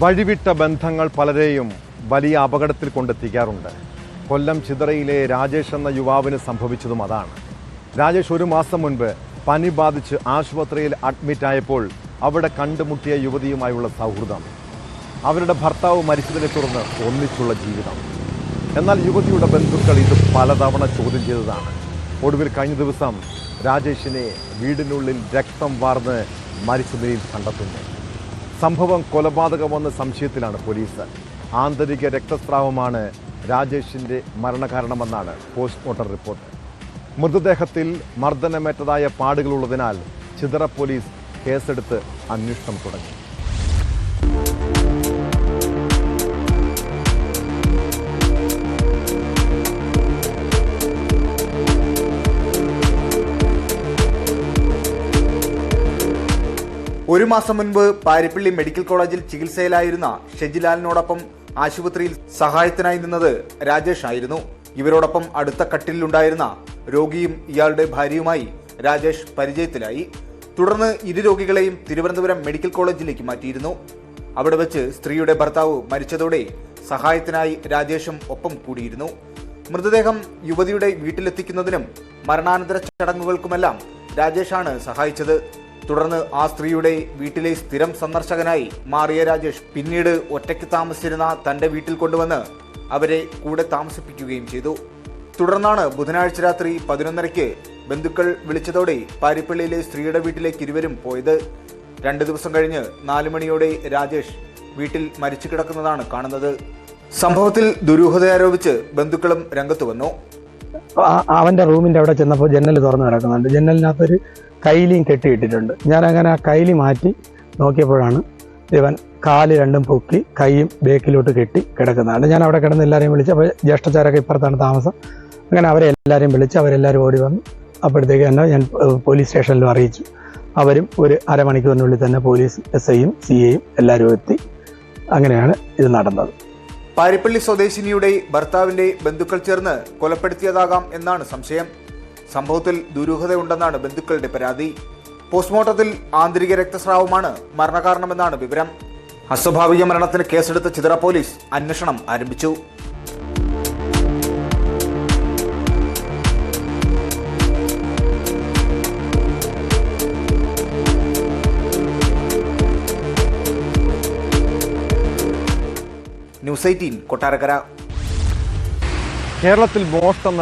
വഴിവിട്ട ബന്ധങ്ങൾ പലരെയും വലിയ അപകടത്തിൽ കൊണ്ടെത്തിക്കാറുണ്ട്. കൊല്ലം ചിതറയിലെ രാജേഷ് എന്ന യുവാവിന് സംഭവിച്ചതും അതാണ്. രാജേഷ് 1 മാസം മുൻപ് പനി ബാധിച്ച് ആശുപത്രിയിൽ അഡ്മിറ്റായപ്പോൾ അവിടെ കണ്ടുമുട്ടിയ യുവതിയുമായുള്ള സൗഹൃദം, അവരുടെ ഭർത്താവ് മരിച്ചതിനെ തുടർന്ന് ഒന്നിച്ചുള്ള ജീവിതം. എന്നാൽ യുവതിയുടെ ബന്ധുക്കൾ ഇത് പലതവണ ചോദ്യം ചെയ്തതാണ്. ഒടുവിൽ കഴിഞ്ഞ ദിവസം രാജേഷിനെ വീടിനുള്ളിൽ രക്തം വാർന്ന് മരിച്ച നിലയിൽ കണ്ടെത്തുന്നു. സംഭവം കൊലപാതകമെന്ന സംശയത്തിലാണ് പോലീസ്. ആന്തരിക രക്തസ്രാവമാണ് രാജേഷിൻ്റെ മരണകാരണമെന്നാണ് പോസ്റ്റ്മോർട്ടം റിപ്പോർട്ട്. മൃതദേഹത്തിൽ മർദ്ദനമേറ്റതായ പാടുകളുള്ളതിനാൽ ചിതറ പോലീസ് കേസെടുത്ത് അന്വേഷണം തുടങ്ങി. ഒരു മാസം മുൻപ് പാരിപ്പള്ളി മെഡിക്കൽ കോളേജിൽ ചികിത്സയിലായിരുന്ന ഷെജിലാലിനോടൊപ്പം ആശുപത്രിയിൽ സഹായത്തിനായി നിന്നത് രാജേഷ് ആയിരുന്നു. ഇവരോടൊപ്പം അടുത്ത കട്ടിലുണ്ടായിരുന്ന രോഗിയും ഇയാളുടെ ഭാര്യയുമായി രാജേഷ് പരിചയത്തിലായി. തുടർന്ന് 2 രോഗികളെയും തിരുവനന്തപുരം മെഡിക്കൽ കോളേജിലേക്ക് മാറ്റിയിരുന്നു. അവിടെ വെച്ച് സ്ത്രീയുടെ ഭർത്താവ് മരിച്ചതോടെ സഹായത്തിനായി രാജേഷും ഒപ്പം കൂടിയിരുന്നു. മൃതദേഹം യുവതിയുടെ വീട്ടിലെത്തിക്കുന്നതിനും മരണാനന്തര ചടങ്ങുകൾക്കുമെല്ലാം രാജേഷാണ് സഹായിച്ചത്. തുടർന്ന് ആ സ്ത്രീയുടെ വീട്ടിലെ സ്ഥിരം സന്ദർശകനായി മാറിയ രാജേഷ് പിന്നീട് ഒറ്റയ്ക്ക് താമസിച്ചിരുന്ന തന്റെ വീട്ടിൽ കൊണ്ടുവന്ന് അവരെ കൂടെ താമസിപ്പിക്കുകയും ചെയ്തു. തുടർന്നാണ് ബുധനാഴ്ച രാത്രി 11:30 ബന്ധുക്കൾ വിളിച്ചതോടെ പാരിപ്പള്ളിയിലെ സ്ത്രീയുടെ വീട്ടിലേക്ക് ഇരുവരും പോയത്. 2 ദിവസം കഴിഞ്ഞ് 4 മണിയോടെ രാജേഷ് വീട്ടിൽ മരിച്ചു കിടക്കുന്നതാണ് കാണുന്നത്. സംഭവത്തിൽ ദുരൂഹതയാരോപിച്ച് ബന്ധുക്കളും രംഗത്ത് വന്നു. അവന്റെ റൂമിന്റെ അവിടെ ചെന്നപ്പോൾ ജനൽ തുറന്നു കിടക്കുന്നുണ്ട്. ജനലിനകത്തൊരു കൈലിയും കെട്ടിയിട്ടിട്ടുണ്ട്. ഞാനങ്ങനെ ആ കൈലി മാറ്റി നോക്കിയപ്പോഴാണ് ഇവൻ കാല് രണ്ടും പൊക്കി കൈയും ബേക്കിലോട്ട് കെട്ടി കിടക്കുന്നതാണ്. ഞാൻ അവിടെ കിടന്ന് എല്ലാവരെയും വിളിച്ച്, അപ്പോൾ ജ്യേഷ്ഠച്ചാരൊക്കെ ഇപ്പുറത്താണ് താമസം. അങ്ങനെ അവരെ എല്ലാവരെയും വിളിച്ച് അവരെല്ലാവരും ഓടി വന്നു. അപ്പോഴത്തേക്ക് തന്നെ ഞാൻ പോലീസ് സ്റ്റേഷനിലും അറിയിച്ചു. അവരും ഒരു അരമണിക്കൂറിനുള്ളിൽ തന്നെ പോലീസ് SIയും CAയും എല്ലാവരും എത്തി. അങ്ങനെയാണ് ഇത് നടന്നത്. പാരിപ്പള്ളി സ്വദേശിനിയുടെ ഭർത്താവിന്റെ ബന്ധുക്കൾ ചേർന്ന് കൊലപ്പെടുത്തിയതാകാം എന്നാണ് സംശയം. സംഭവത്തിൽ ദുരൂഹതയുണ്ടെന്നാണ് ബന്ധുക്കളുടെ പരാതി. പോസ്റ്റ്മോർട്ടത്തിൽ ആന്തരിക രക്തസ്രാവമാണ് മരണകാരണമെന്നാണ് വിവരം. അസ്വാഭാവിക മരണത്തിന് കേസെടുത്ത ചിതറ പോലീസ് അന്വേഷണം ആരംഭിച്ചു. ന്യൂസ് 18 കൊട്ടാരക്കര. കേരളത്തിൽ മോഷണം